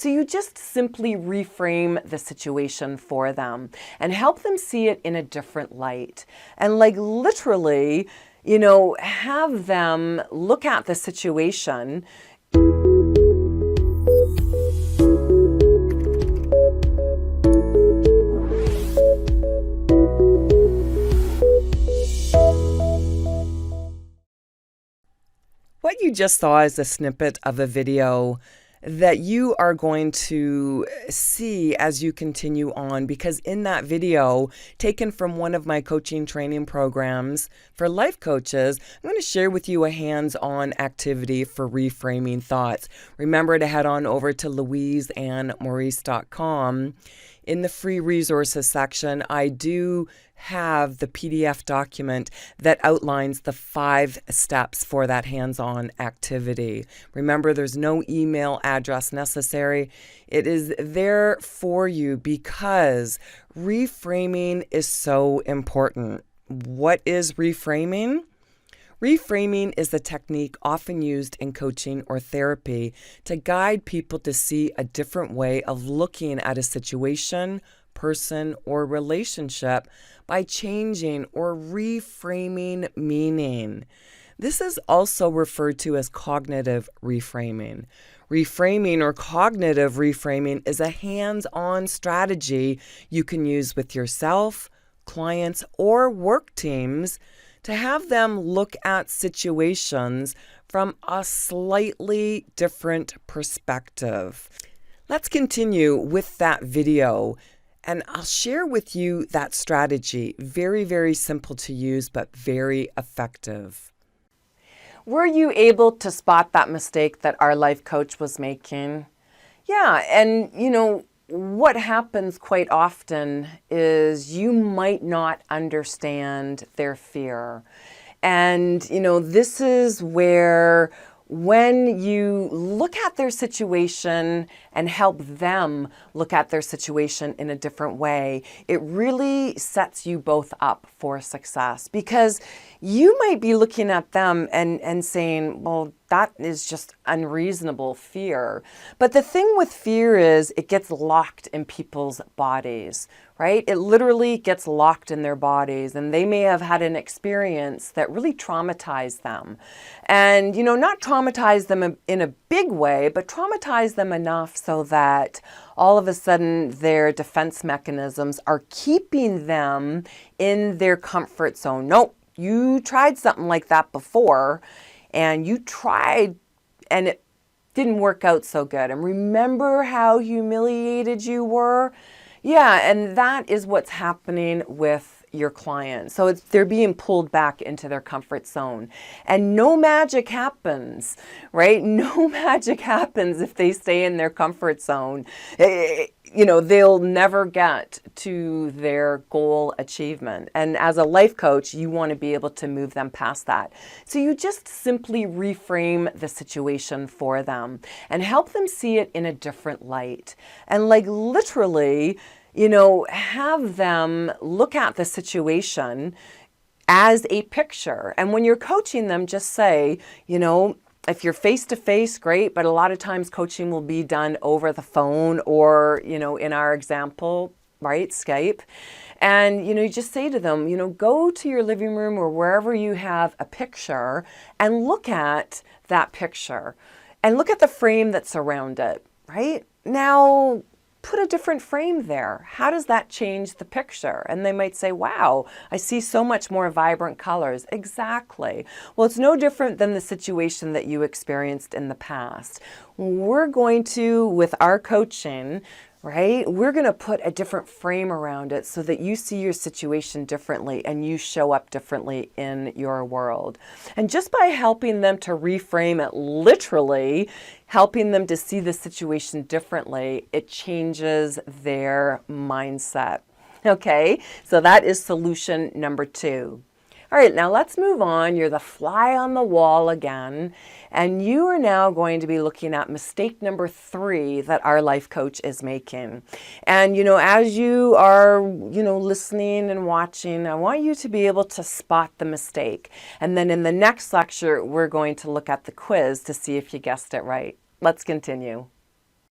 So you just simply reframe the situation for them and help them see it in a different light. And like literally, have them look at the situation. What you just saw is a snippet of a video that you are going to see as you continue on, because in that video, taken from one of my coaching training programs for life coaches, I'm going to share with you a hands-on activity for reframing thoughts. Remember to head on over to louiseandmaurice.com. In the free resources section, I do have the PDF document that outlines the 5 steps for that hands-on activity. Remember, there's no email address necessary. It is there for you because reframing is so important. What is reframing? Reframing is a technique often used in coaching or therapy to guide people to see a different way of looking at a situation, person, or relationship by changing or reframing meaning. This is also referred to as cognitive reframing. Reframing or cognitive reframing is a hands-on strategy you can use with yourself, clients, or work teams to have them look at situations from a slightly different perspective. Let's continue with that video, and I'll share with you that strategy. Very, very simple to use, but very effective. Were you able to spot that mistake that our life coach was making? Yeah, and what happens quite often is you might not understand their fear. And, this is where when you look at their situation and help them look at their situation in a different way, it really sets you both up for success, because you might be looking at them and saying, well, that is just unreasonable fear. But the thing with fear is it gets locked in people's bodies, right? It literally gets locked in their bodies, and they may have had an experience that really traumatized them. And, not traumatize them in a big way, but traumatize them enough so that all of a sudden their defense mechanisms are keeping them in their comfort zone. Nope, you tried something like that before, and you tried and it didn't work out so good. And remember how humiliated you were? Yeah, and that is what's happening with your client. So they're being pulled back into their comfort zone. And no magic happens, right? No magic happens if they stay in their comfort zone. They'll never get to their goal achievement. And as a life coach, you want to be able to move them past that. So you just simply reframe the situation for them and help them see it in a different light. And like literally, have them look at the situation as a picture. And when you're coaching them, just say, if you're face-to-face, great, but a lot of times coaching will be done over the phone or, in our example, right, Skype. And, you just say to them, go to your living room or wherever you have a picture and look at that picture and look at the frame that's around it, right? Now, put a different frame there. How does that change the picture? And they might say, wow, I see so much more vibrant colors. Exactly. Well, it's no different than the situation that you experienced in the past. We're going to, with our coaching, right, we're going to put a different frame around it so that you see your situation differently and you show up differently in your world. And just by helping them to reframe it, literally helping them to see the situation differently, it changes their mindset. Okay, so that is solution number 2. All right, now let's move on. You're the fly on the wall again, and you are now going to be looking at mistake number 3 that our life coach is making. And, as you are, listening and watching, I want you to be able to spot the mistake. And then in the next lecture, we're going to look at the quiz to see if you guessed it right. Let's continue.